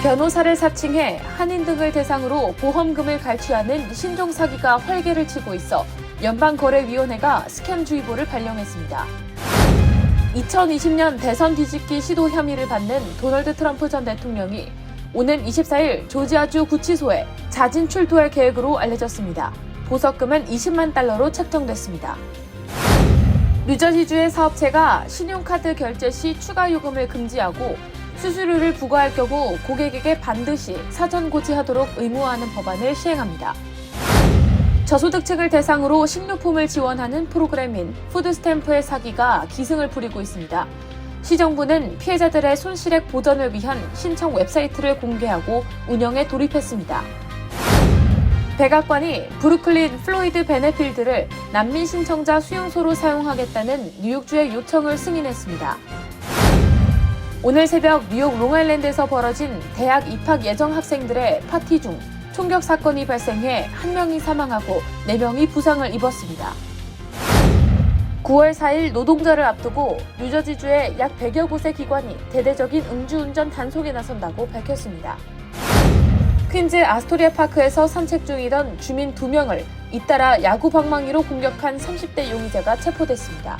변호사를 사칭해 한인 등을 대상으로 보험금을 갈취하는 신종 사기가 활개를 치고 있어 연방거래위원회가 스캠주의보를 발령했습니다. 2020년 대선 뒤집기 시도 혐의를 받는 도널드 트럼프 전 대통령이 오는 24일 조지아주 구치소에 자진 출두할 계획으로 알려졌습니다. 보석금은 20만 달러로 책정됐습니다. 뉴저지주의 사업체가 신용카드 결제 시 추가 요금을 금지하고 수수료를 부과할 경우 고객에게 반드시 사전 고지하도록 의무화하는 법안을 시행합니다. 저소득층을 대상으로 식료품을 지원하는 프로그램인 푸드스탬프의 사기가 기승을 부리고 있습니다. 시정부는 피해자들의 손실액 보전을 위한 신청 웹사이트를 공개하고 운영에 돌입했습니다. 백악관이 브루클린 플로이드 베네필드를 난민 신청자 수용소로 사용하겠다는 뉴욕주의 요청을 승인했습니다. 오늘 새벽 뉴욕 롱아일랜드에서 벌어진 대학 입학 예정 학생들의 파티 중 총격 사건이 발생해 1명이 사망하고 4명이 부상을 입었습니다. 9월 4일 노동절을 앞두고 뉴저지주의 약 100여 곳의 기관이 대대적인 음주운전 단속에 나선다고 밝혔습니다. 퀸즈 아스토리아 파크에서 산책 중이던 주민 2명을 잇따라 야구 방망이로 공격한 30대 용의자가 체포됐습니다.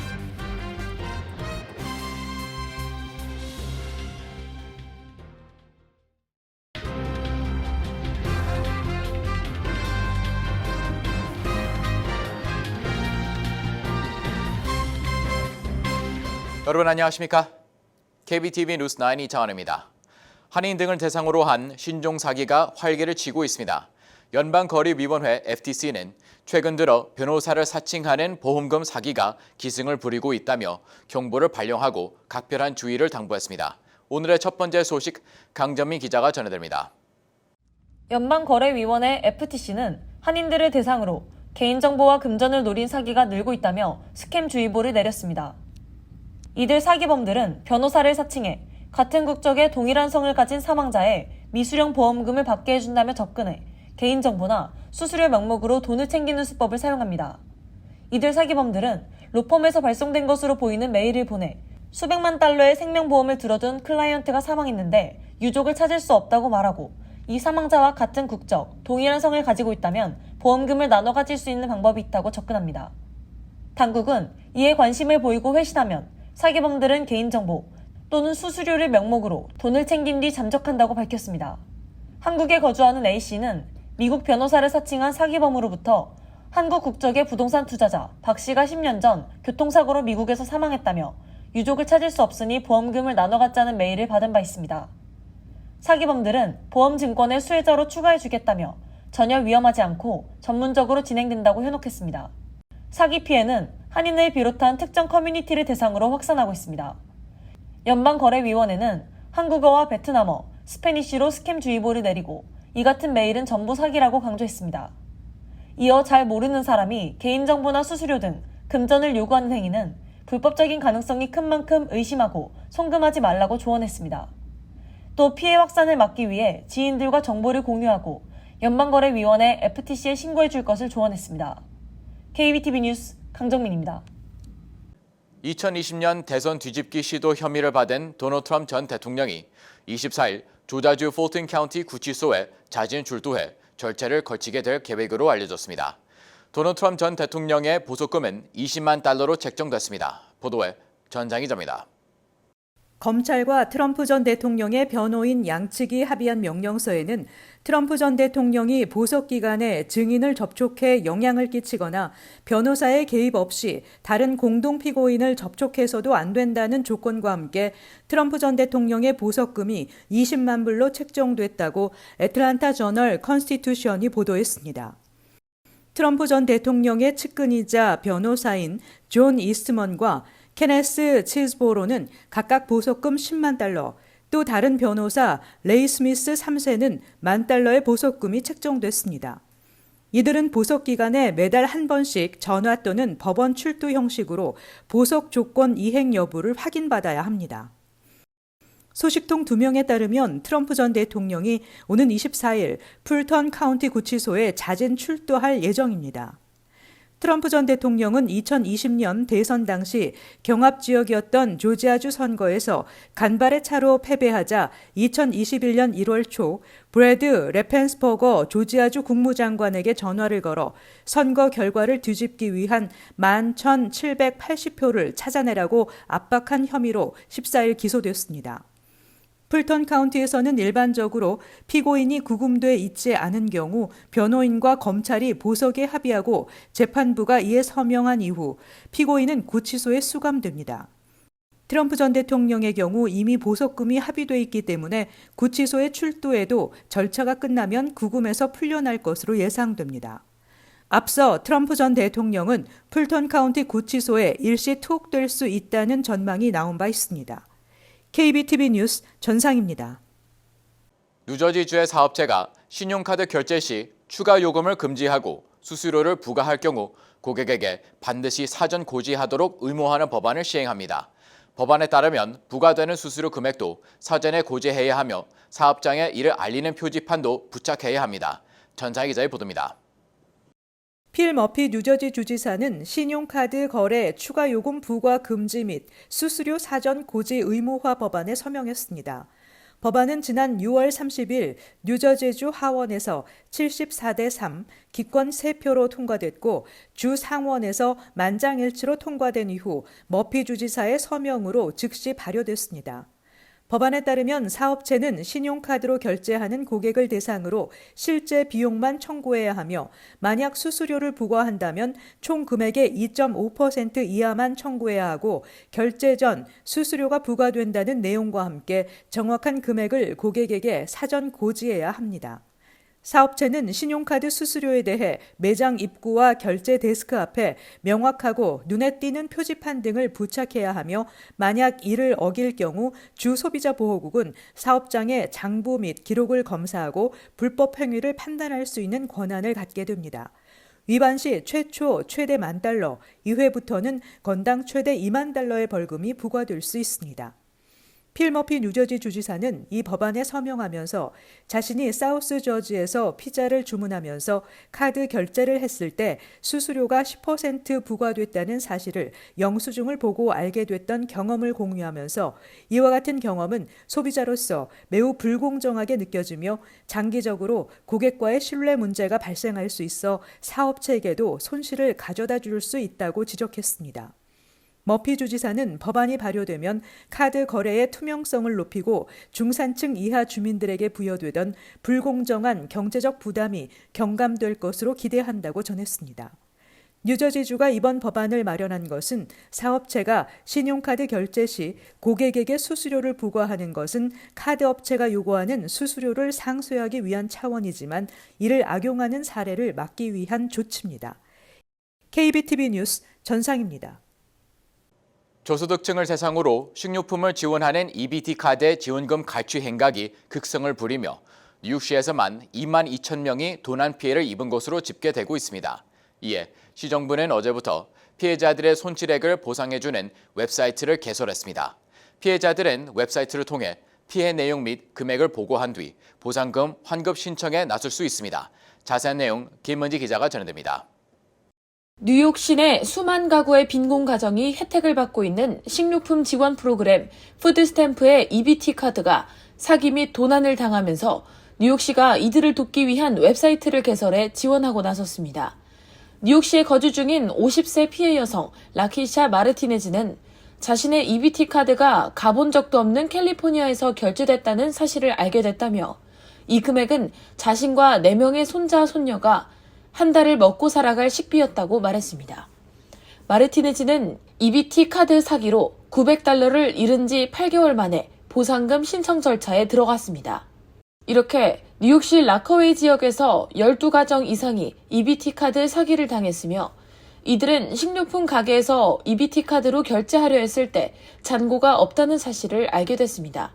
여러분 안녕하십니까? KBTV 뉴스 9 이창환입니다. 한인 등을 대상으로 한 신종 사기가 활개를 치고 있습니다. 연방거래위원회 FTC는 최근 들어 변호사를 사칭하는 보험금 사기가 기승을 부리고 있다며 경보를 발령하고 각별한 주의를 당부했습니다. 오늘의 첫 번째 소식 강전민 기자가 전해드립니다. 연방거래위원회 FTC는 한인들을 대상으로 개인정보와 금전을 노린 사기가 늘고 있다며 스캠주의보를 내렸습니다. 이들 사기범들은 변호사를 사칭해 같은 국적의 동일한 성을 가진 사망자의 미수령 보험금을 받게 해준다며 접근해 개인정보나 수수료 명목으로 돈을 챙기는 수법을 사용합니다. 이들 사기범들은 로펌에서 발송된 것으로 보이는 메일을 보내 수백만 달러의 생명보험을 들어둔 클라이언트가 사망했는데 유족을 찾을 수 없다고 말하고 이 사망자와 같은 국적, 동일한 성을 가지고 있다면 보험금을 나눠 가질 수 있는 방법이 있다고 접근합니다. 당국은 이에 관심을 보이고 회신하면 사기범들은 개인정보 또는 수수료를 명목으로 돈을 챙긴 뒤 잠적한다고 밝혔습니다. 한국에 거주하는 A씨는 미국 변호사를 사칭한 사기범으로부터 한국 국적의 부동산 투자자 박 씨가 10년 전 교통사고로 미국에서 사망했다며 유족을 찾을 수 없으니 보험금을 나눠 갖자는 메일을 받은 바 있습니다. 사기범들은 보험증권을 수혜자로 추가해주겠다며 전혀 위험하지 않고 전문적으로 진행된다고 현혹했습니다. 사기 피해는 한인을 비롯한 특정 커뮤니티를 대상으로 확산하고 있습니다. 연방거래위원회는 한국어와 베트남어, 스페니쉬로 스캠주의보를 내리고 이 같은 메일은 전부 사기라고 강조했습니다. 이어 잘 모르는 사람이 개인정보나 수수료 등 금전을 요구하는 행위는 불법적인 가능성이 큰 만큼 의심하고 송금하지 말라고 조언했습니다. 또 피해 확산을 막기 위해 지인들과 정보를 공유하고 연방거래위원회 FTC에 신고해 줄 것을 조언했습니다. KBTV 뉴스 강정민입니다. 2020년 대선 뒤집기 시도 혐의를 받은 도널드 트럼프 전 대통령이 24일 조지아주 풀튼 카운티 구치소에 자진 출두해 절차를 거치게 될 계획으로 알려졌습니다. 도널드 트럼프 전 대통령의 보석금은 20만 달러로 책정됐습니다. 보도에 전장 기자입니다. 검찰과 트럼프 전 대통령의 변호인 양측이 합의한 명령서에는 트럼프 전 대통령이 보석 기간에 증인을 접촉해 영향을 끼치거나 변호사의 개입 없이 다른 공동 피고인을 접촉해서도 안 된다는 조건과 함께 트럼프 전 대통령의 보석금이 20만 불로 책정됐다고 애틀랜타 저널 컨스티튜션이 보도했습니다. 트럼프 전 대통령의 측근이자 변호사인 존 이스트먼과 케네스 치즈보로는 각각 보석금 10만 달러, 또 다른 변호사 레이 스미스 3세는 10,000달러의 보석금이 책정됐습니다. 이들은 보석 기간에 매달 한 번씩 전화 또는 법원 출두 형식으로 보석 조건 이행 여부를 확인받아야 합니다. 소식통 2명에 따르면 트럼프 전 대통령이 오는 24일 풀턴 카운티 구치소에 자진 출두할 예정입니다. 트럼프 전 대통령은 2020년 대선 당시 경합 지역이었던 조지아주 선거에서 간발의 차로 패배하자 2021년 1월 초 브래드 레펜스버거 조지아주 국무장관에게 전화를 걸어 선거 결과를 뒤집기 위한 11,780표를 찾아내라고 압박한 혐의로 14일 기소됐습니다. 풀턴 카운티에서는 일반적으로 피고인이 구금돼 있지 않은 경우 변호인과 검찰이 보석에 합의하고 재판부가 이에 서명한 이후 피고인은 구치소에 수감됩니다. 트럼프 전 대통령의 경우 이미 보석금이 합의돼 있기 때문에 구치소에 출두해도 절차가 끝나면 구금에서 풀려날 것으로 예상됩니다. 앞서 트럼프 전 대통령은 풀턴 카운티 구치소에 일시 투옥될 수 있다는 전망이 나온 바 있습니다. KBTV 뉴스 전상입니다. 뉴저지주의 사업체가 신용카드 결제 시 추가 요금을 금지하고 수수료를 부과할 경우 고객에게 반드시 사전 고지하도록 의무화하는 법안을 시행합니다. 법안에 따르면 부과되는 수수료 금액도 사전에 고지해야 하며 사업장에 이를 알리는 표지판도 부착해야 합니다. 전상희 기자의 보도입니다. 필 머피 뉴저지 주지사는 신용카드 거래 추가 요금 부과 금지 및 수수료 사전 고지 의무화 법안에 서명했습니다. 법안은 지난 6월 30일 뉴저지주 하원에서 74대 3 기권 3표로 통과됐고 주 상원에서 만장일치로 통과된 이후 머피 주지사의 서명으로 즉시 발효됐습니다. 법안에 따르면 사업체는 신용카드로 결제하는 고객을 대상으로 실제 비용만 청구해야 하며 만약 수수료를 부과한다면 총 금액의 2.5% 이하만 청구해야 하고 결제 전 수수료가 부과된다는 내용과 함께 정확한 금액을 고객에게 사전 고지해야 합니다. 사업체는 신용카드 수수료에 대해 매장 입구와 결제 데스크 앞에 명확하고 눈에 띄는 표지판 등을 부착해야 하며 만약 이를 어길 경우 주소비자보호국은 사업장의 장부 및 기록을 검사하고 불법 행위를 판단할 수 있는 권한을 갖게 됩니다. 위반 시 최초 최대 $10,000, 이회부터는 건당 최대 $20,000의 벌금이 부과될 수 있습니다. 필 머피 뉴저지 주지사는 이 법안에 서명하면서 자신이 사우스 저지에서 피자를 주문하면서 카드 결제를 했을 때 수수료가 10% 부과됐다는 사실을 영수증을 보고 알게 됐던 경험을 공유하면서 이와 같은 경험은 소비자로서 매우 불공정하게 느껴지며 장기적으로 고객과의 신뢰 문제가 발생할 수 있어 사업체에게도 손실을 가져다 줄 수 있다고 지적했습니다. 머피 주지사는 법안이 발효되면 카드 거래의 투명성을 높이고 중산층 이하 주민들에게 부여되던 불공정한 경제적 부담이 경감될 것으로 기대한다고 전했습니다. 뉴저지주가 이번 법안을 마련한 것은 사업체가 신용카드 결제 시 고객에게 수수료를 부과하는 것은 카드업체가 요구하는 수수료를 상쇄하기 위한 차원이지만 이를 악용하는 사례를 막기 위한 조치입니다. KBTV 뉴스 전상입니다. 저소득층을 대상으로 식료품을 지원하는 EBT 카드의 지원금 갈취 행각이 극성을 부리며 뉴욕시에서만 22,000명이 도난 피해를 입은 것으로 집계되고 있습니다. 이에 시정부는 어제부터 피해자들의 손실액을 보상해주는 웹사이트를 개설했습니다. 피해자들은 웹사이트를 통해 피해 내용 및 금액을 보고한 뒤 보상금 환급 신청에 나설 수 있습니다. 자세한 내용 김은지 기자가 전해드립니다. 뉴욕 시내 수만 가구의 빈곤 가정이 혜택을 받고 있는 식료품 지원 프로그램 푸드스탬프의 EBT 카드가 사기 및 도난을 당하면서 뉴욕시가 이들을 돕기 위한 웹사이트를 개설해 지원하고 나섰습니다. 뉴욕시에 거주 중인 50세 피해 여성 라키샤 마르티네즈는 자신의 EBT 카드가 가본 적도 없는 캘리포니아에서 결제됐다는 사실을 알게 됐다며 이 금액은 자신과 4명의 손자, 손녀가 한 달을 먹고 살아갈 식비였다고 말했습니다. 마르티네즈는 EBT 카드 사기로 $900를 잃은 지 8개월 만에 보상금 신청 절차에 들어갔습니다. 이렇게 뉴욕시 라커웨이 지역에서 12가정 이상이 EBT 카드 사기를 당했으며 이들은 식료품 가게에서 EBT 카드로 결제하려 했을 때 잔고가 없다는 사실을 알게 됐습니다.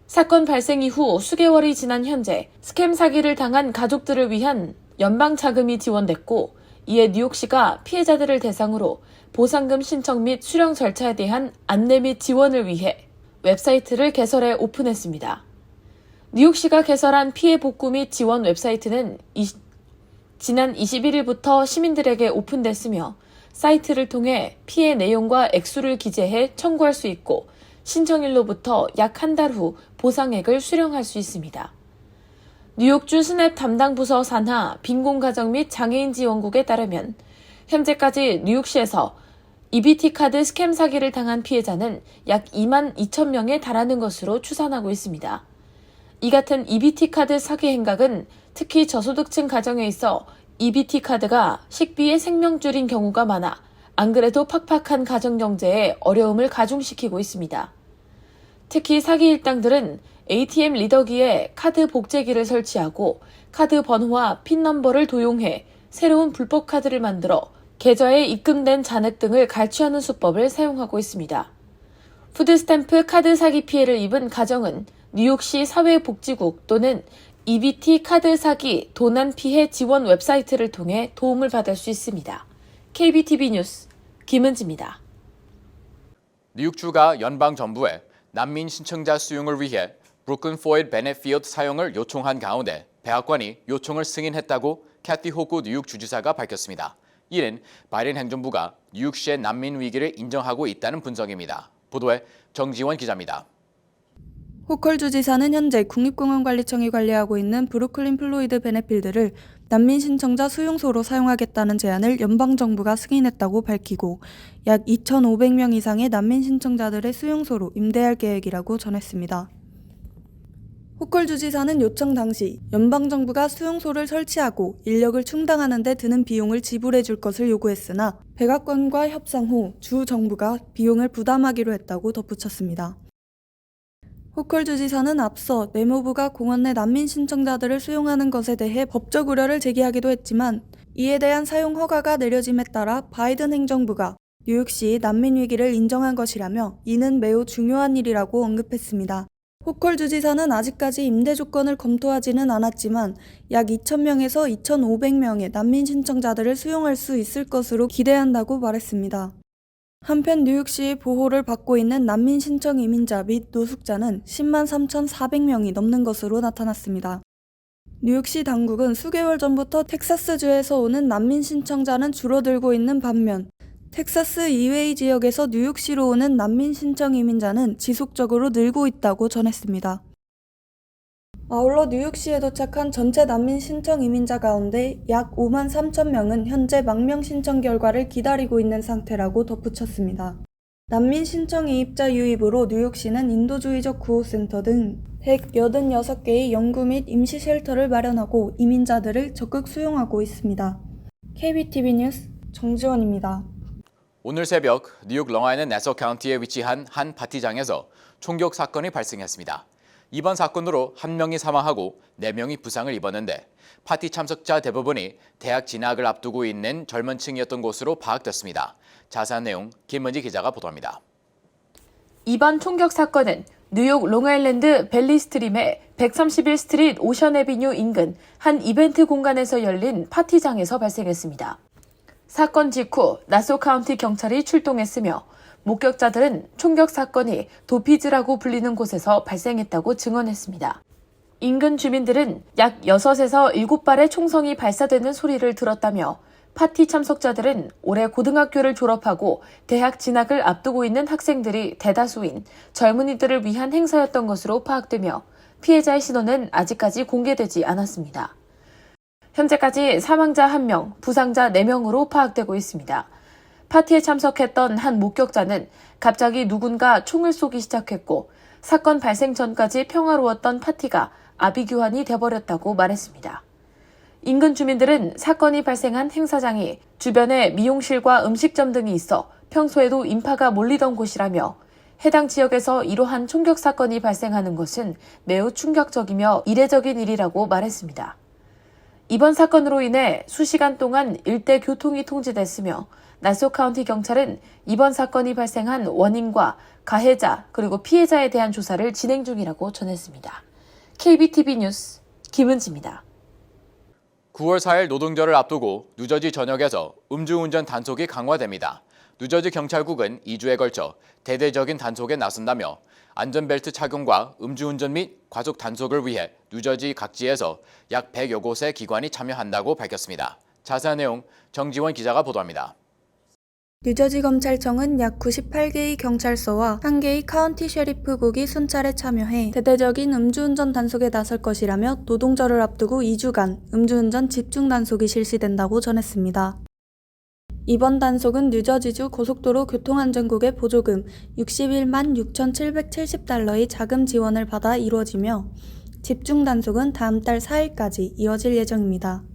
사건 발생 이후 수개월이 지난 현재 스캠 사기를 당한 가족들을 위한 연방 자금이 지원됐고 이에 뉴욕시가 피해자들을 대상으로 보상금 신청 및 수령 절차에 대한 안내 및 지원을 위해 웹사이트를 개설해 오픈했습니다. 뉴욕시가 개설한 피해 복구 및 지원 웹사이트는 지난 21일부터 시민들에게 오픈됐으며 사이트를 통해 피해 내용과 액수를 기재해 청구할 수 있고 신청일로부터 약 한 달 후 보상액을 수령할 수 있습니다. 뉴욕주 스냅 담당 부서 산하 빈곤가정 및 장애인 지원국에 따르면 현재까지 뉴욕시에서 EBT 카드 스캠 사기를 당한 피해자는 약 2만 2천 명에 달하는 것으로 추산하고 있습니다. 이 같은 EBT 카드 사기 행각은 특히 저소득층 가정에 있어 EBT 카드가 식비의 생명줄인 경우가 많아 안 그래도 팍팍한 가정 경제에 어려움을 가중시키고 있습니다. 특히 사기 일당들은 ATM 리더기에 카드 복제기를 설치하고 카드 번호와 핀 넘버를 도용해 새로운 불법 카드를 만들어 계좌에 입금된 잔액 등을 갈취하는 수법을 사용하고 있습니다. 푸드스탬프 카드 사기 피해를 입은 가정은 뉴욕시 사회복지국 또는 EBT 카드 사기 도난 피해 지원 웹사이트를 통해 도움을 받을 수 있습니다. KBTV 뉴스 김은지입니다. 뉴욕주가 연방정부에 난민 신청자 수용을 위해 브루클린 포이드 베네필드 사용을 요청한 가운데 백악관이 요청을 승인했다고 캐티 호구 뉴욕 주지사가 밝혔습니다. 이는 바이든 행정부가 뉴욕시의 난민 위기를 인정하고 있다는 분석입니다. 보도에 정지원 기자입니다. 호컬 주지사는 현재 국립공원관리청이 관리하고 있는 브루클린 플로이드 베네필드를 난민 신청자 수용소로 사용하겠다는 제안을 연방정부가 승인했다고 밝히고 약 2,500명 이상의 난민 신청자들의 수용소로 임대할 계획이라고 전했습니다. 호컬 주지사는 요청 당시 연방정부가 수용소를 설치하고 인력을 충당하는 데 드는 비용을 지불해 줄 것을 요구했으나 백악관과 협상 후 주 정부가 비용을 부담하기로 했다고 덧붙였습니다. 호컬 주지사는 앞서 내무부가 공원 내 난민 신청자들을 수용하는 것에 대해 법적 우려를 제기하기도 했지만 이에 대한 사용 허가가 내려짐에 따라 바이든 행정부가 뉴욕시 난민 위기를 인정한 것이라며 이는 매우 중요한 일이라고 언급했습니다. 호컬 주지사는 아직까지 임대 조건을 검토하지는 않았지만 약 2,000명에서 2,500명의 난민 신청자들을 수용할 수 있을 것으로 기대한다고 말했습니다. 한편 뉴욕시의 보호를 받고 있는 난민 신청 이민자 및 노숙자는 10만 3,400명이 넘는 것으로 나타났습니다. 뉴욕시 당국은 수개월 전부터 텍사스주에서 오는 난민 신청자는 줄어들고 있는 반면 텍사스 이웨이 지역에서 뉴욕시로 오는 난민 신청 이민자는 지속적으로 늘고 있다고 전했습니다. 아울러 뉴욕시에 도착한 전체 난민 신청 이민자 가운데 약 5만 3천 명은 현재 망명 신청 결과를 기다리고 있는 상태라고 덧붙였습니다. 난민 신청 이입자 유입으로 뉴욕시는 인도주의적 구호센터 등 186개의 영구 및 임시 쉘터를 마련하고 이민자들을 적극 수용하고 있습니다. KBTV 뉴스 정지원입니다. 오늘 새벽 뉴욕 롱아일랜드 내서 카운티에 위치한 한 파티장에서 총격 사건이 발생했습니다. 이번 사건으로 1명이 사망하고 4명이 부상을 입었는데 파티 참석자 대부분이 대학 진학을 앞두고 있는 젊은 층이었던 것으로 파악됐습니다. 자세한 내용 김은지 기자가 보도합니다. 이번 총격 사건은 뉴욕 롱아일랜드 벨리 스트림의 131 스트리트 오션 애비뉴 인근 한 이벤트 공간에서 열린 파티장에서 발생했습니다. 사건 직후 나소 카운티 경찰이 출동했으며 목격자들은 총격 사건이 도피즈라고 불리는 곳에서 발생했다고 증언했습니다. 인근 주민들은 약 6에서 7발의 총성이 발사되는 소리를 들었다며 파티 참석자들은 올해 고등학교를 졸업하고 대학 진학을 앞두고 있는 학생들이 대다수인 젊은이들을 위한 행사였던 것으로 파악되며 피해자의 신원은 아직까지 공개되지 않았습니다. 현재까지 사망자 1명, 부상자 4명으로 파악되고 있습니다. 파티에 참석했던 한 목격자는 갑자기 누군가 총을 쏘기 시작했고 사건 발생 전까지 평화로웠던 파티가 아비규환이 돼버렸다고 말했습니다. 인근 주민들은 사건이 발생한 행사장이 주변에 미용실과 음식점 등이 있어 평소에도 인파가 몰리던 곳이라며 해당 지역에서 이러한 총격 사건이 발생하는 것은 매우 충격적이며 이례적인 일이라고 말했습니다. 이번 사건으로 인해 수시간 동안 일대 교통이 통제됐으며 나소 카운티 경찰은 이번 사건이 발생한 원인과 가해자 그리고 피해자에 대한 조사를 진행 중이라고 전했습니다. KBTV 뉴스 김은지입니다. 9월 4일 노동절을 앞두고 뉴저지 전역에서 음주운전 단속이 강화됩니다. 뉴저지 경찰국은 2주에 걸쳐 대대적인 단속에 나선다며 안전벨트 착용과 음주운전 및 과속 단속을 위해 뉴저지 각지에서 약 100여 곳의 기관이 참여한다고 밝혔습니다. 자세한 내용 정지원 기자가 보도합니다. 뉴저지 검찰청은 약 98개의 경찰서와 1개의 카운티 셰리프국이 순찰에 참여해 대대적인 음주운전 단속에 나설 것이라며 노동절을 앞두고 2주간 음주운전 집중 단속이 실시된다고 전했습니다. 이번 단속은 뉴저지주 고속도로 교통안전국의 보조금 61만 6,770달러의 자금 지원을 받아 이루어지며 집중 단속은 다음 달 4일까지 이어질 예정입니다.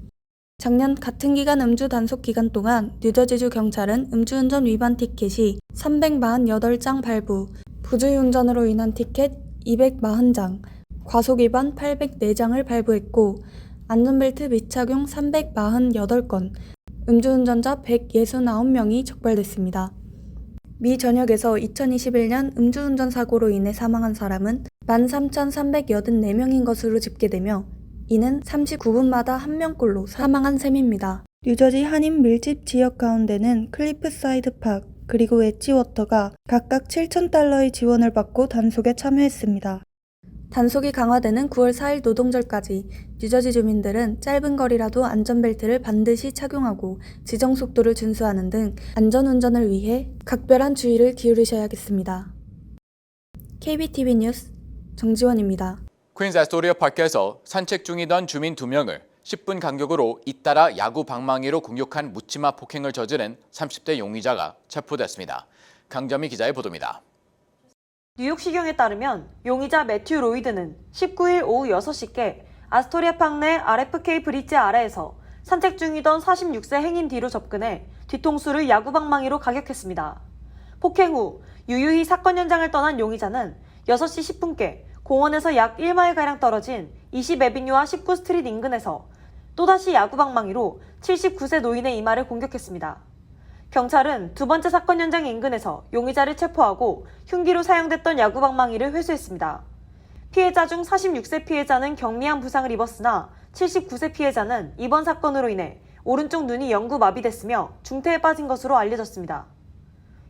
작년 같은 기간 음주 단속 기간 동안 뉴저지주 경찰은 음주운전 위반 티켓이 348장 발부, 부주의운전으로 인한 티켓 240장, 과속 위반 804장을 발부했고 안전벨트 미착용 348건, 음주운전자 169명이 적발됐습니다. 미 전역에서 2021년 음주운전 사고로 인해 사망한 사람은 13,384명인 것으로 집계되며 이는 39분마다 1명꼴로 사망한 셈입니다. 뉴저지 한인 밀집 지역 가운데는 클리프사이드 팍 그리고 엣지워터가 각각 7,000달러의 지원을 받고 단속에 참여했습니다. 단속이 강화되는 9월 4일 노동절까지 뉴저지 주민들은 짧은 거리라도 안전벨트를 반드시 착용하고 지정 속도를 준수하는 등 안전운전을 위해 각별한 주의를 기울이셔야겠습니다. KBTV 뉴스 정지원입니다. 퀸즈 애스토리아 파크에서 산책 중이던 주민 2명을 10분 간격으로 잇따라 야구 방망이로 공격한 묻지마 폭행을 저지른 30대 용의자가 체포됐습니다. 강점희 기자의 보도입니다. 뉴욕시경에 따르면 용의자 매튜 로이드는 19일 오후 6시께 아스토리아 팍 내 RFK 브릿지 아래에서 산책 중이던 46세 행인 뒤로 접근해 뒤통수를 야구방망이로 가격했습니다. 폭행 후 유유히 사건 현장을 떠난 용의자는 6시 10분께 공원에서 약 1마일가량 떨어진 20에비뉴와 19스트리트 인근에서 또다시 야구방망이로 79세 노인의 이마를 공격했습니다. 경찰은 두 번째 사건 현장 인근에서 용의자를 체포하고 흉기로 사용됐던 야구방망이를 회수했습니다. 피해자 중 46세 피해자는 경미한 부상을 입었으나 79세 피해자는 이번 사건으로 인해 오른쪽 눈이 영구 마비됐으며 중태에 빠진 것으로 알려졌습니다.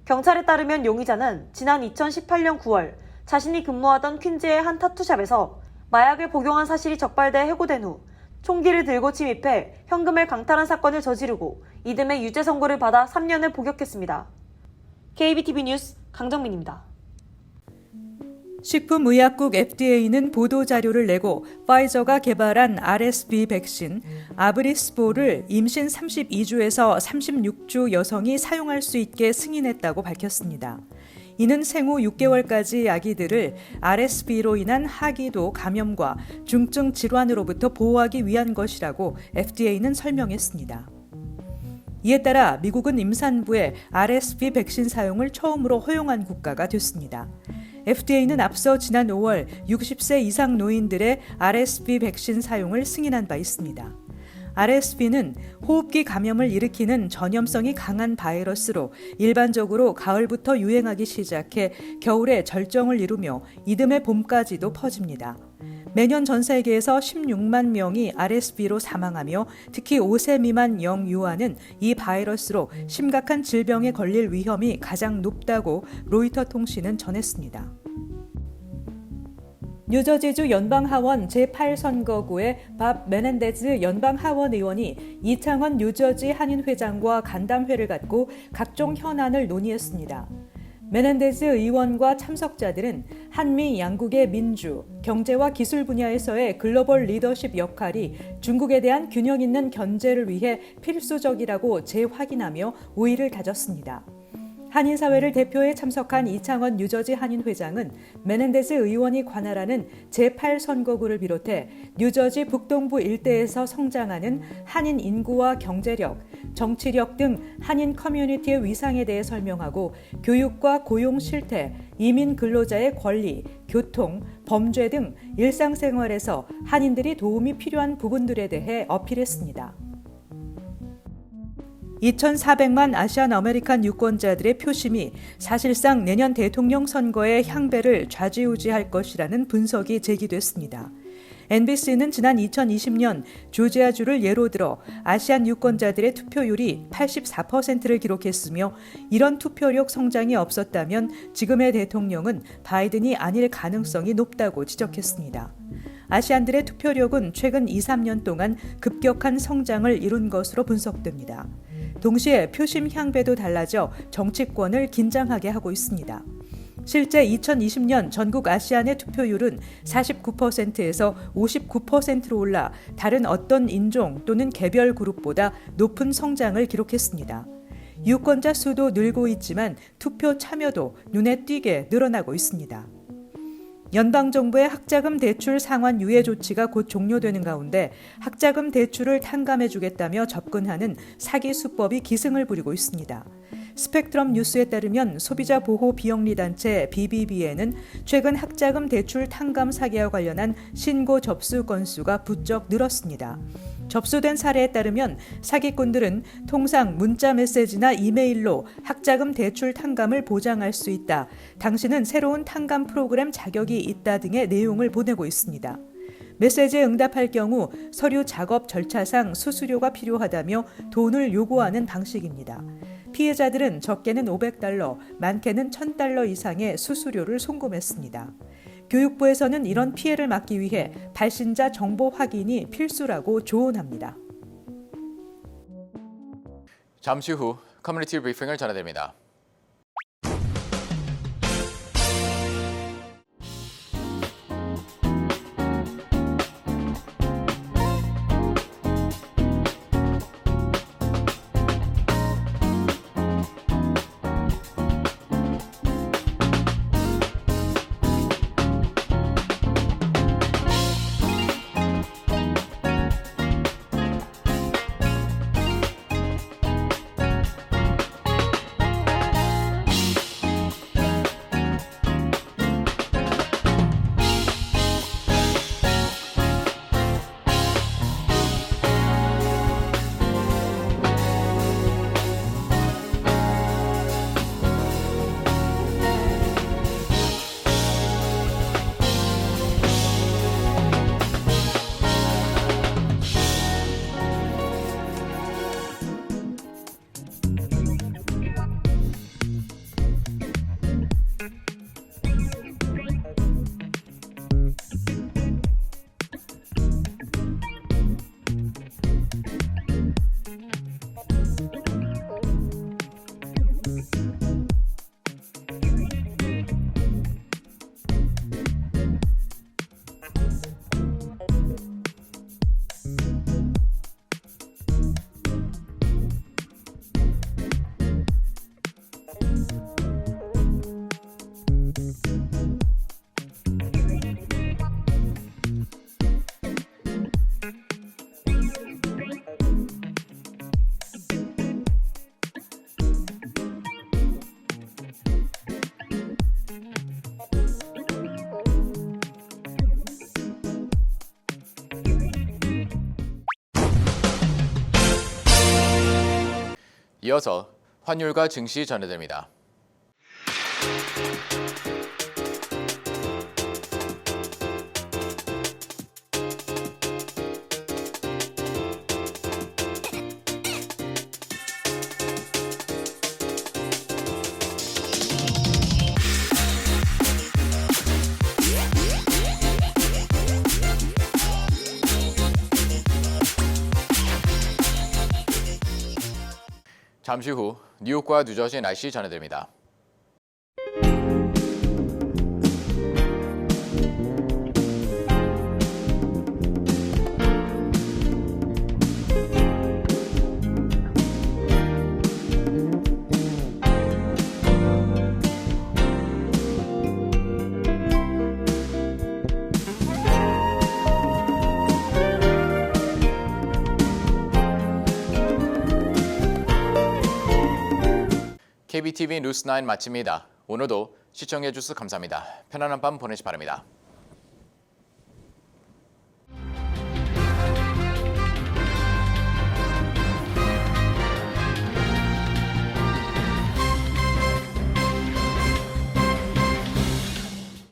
경찰에 따르면 용의자는 지난 2018년 9월 자신이 근무하던 퀸즈의 한 타투샵에서 마약을 복용한 사실이 적발돼 해고된 후 총기를 들고 침입해 현금을 강탈한 사건을 저지르고 이듬해 유죄 선고를 받아 3년을 복역했습니다. KBTV 뉴스 강정민입니다. 식품의약국 FDA는 보도자료를 내고 파이저가 개발한 RSV 백신 아브리스보를 임신 32주에서 36주 여성이 사용할 수 있게 승인했다고 밝혔습니다. 이는 생후 6개월까지 아기들을 RSV로 인한 하기도 감염과 중증 질환으로부터 보호하기 위한 것이라고 FDA는 설명했습니다. 이에 따라 미국은 임산부의 RSV 백신 사용을 처음으로 허용한 국가가 됐습니다. FDA는 앞서 지난 5월 60세 이상 노인들의 RSV 백신 사용을 승인한 바 있습니다. RSV는 호흡기 감염을 일으키는 전염성이 강한 바이러스로 일반적으로 가을부터 유행하기 시작해 겨울에 절정을 이루며 이듬해 봄까지도 퍼집니다. 매년 전 세계에서 16만 명이 RSV로 사망하며 특히 5세 미만 영유아는 이 바이러스로 심각한 질병에 걸릴 위험이 가장 높다고 로이터 통신은 전했습니다. 뉴저지주 연방하원 제8선거구의 밥 메넨데즈 연방하원 의원이 이창원 뉴저지 한인회장과 간담회를 갖고 각종 현안을 논의했습니다. 메넨데즈 의원과 참석자들은 한미 양국의 민주, 경제와 기술 분야에서의 글로벌 리더십 역할이 중국에 대한 균형 있는 견제를 위해 필수적이라고 재확인하며 우의를 다졌습니다. 한인사회를 대표해 참석한 이창원 뉴저지 한인회장은 메넨데즈 의원이 관할하는 제8선거구를 비롯해 뉴저지 북동부 일대에서 성장하는 한인 인구와 경제력, 정치력 등 한인 커뮤니티의 위상에 대해 설명하고 교육과 고용 실태, 이민 근로자의 권리, 교통, 범죄 등 일상생활에서 한인들이 도움이 필요한 부분들에 대해 어필했습니다. 2,400만 아시안 아메리칸 유권자들의 표심이 사실상 내년 대통령 선거의 향배를 좌지우지할 것이라는 분석이 제기됐습니다. NBC는 지난 2020년 조지아주를 예로 들어 아시안 유권자들의 투표율이 84%를 기록했으며 이런 투표력 성장이 없었다면 지금의 대통령은 바이든이 아닐 가능성이 높다고 지적했습니다. 아시안들의 투표력은 최근 2, 3년 동안 급격한 성장을 이룬 것으로 분석됩니다. 동시에 표심 향배도 달라져 정치권을 긴장하게 하고 있습니다. 실제 2020년 전국 아시안의 투표율은 49%에서 59%로 올라 다른 어떤 인종 또는 개별 그룹보다 높은 성장을 기록했습니다. 유권자 수도 늘고 있지만 투표 참여도 눈에 띄게 늘어나고 있습니다. 연방정부의 학자금 대출 상환 유예 조치가 곧 종료되는 가운데 학자금 대출을 탕감해주겠다며 접근하는 사기 수법이 기승을 부리고 있습니다. 스펙트럼 뉴스에 따르면 소비자 보호 비영리 단체 BBB에는 최근 학자금 대출 탕감 사기와 관련한 신고 접수 건수가 부쩍 늘었습니다. 접수된 사례에 따르면 사기꾼들은 통상 문자 메시지나 이메일로 학자금 대출 탕감을 보장할 수 있다. 당신은 새로운 탕감 프로그램 자격이 있다 등의 내용을 보내고 있습니다. 메시지에 응답할 경우 서류 작업 절차상 수수료가 필요하다며 돈을 요구하는 방식입니다. 피해자들은 적게는 $500, 많게는 $1,000 이상의 수수료를 송금했습니다. 교육부에서는 이런 피해를 막기 위해 발신자 정보 확인이 필수라고 조언합니다. 잠시 후 커뮤니티 브리핑을 전해드립니다. 이어서 환율과 증시 전해드립니다. 잠시 후 뉴욕과 뉴저지 날씨 전해드립니다. KBTV 뉴스 9 마칩니다. 오늘도 시청해주셔서 감사합니다. 편안한 밤 보내시 바랍니다.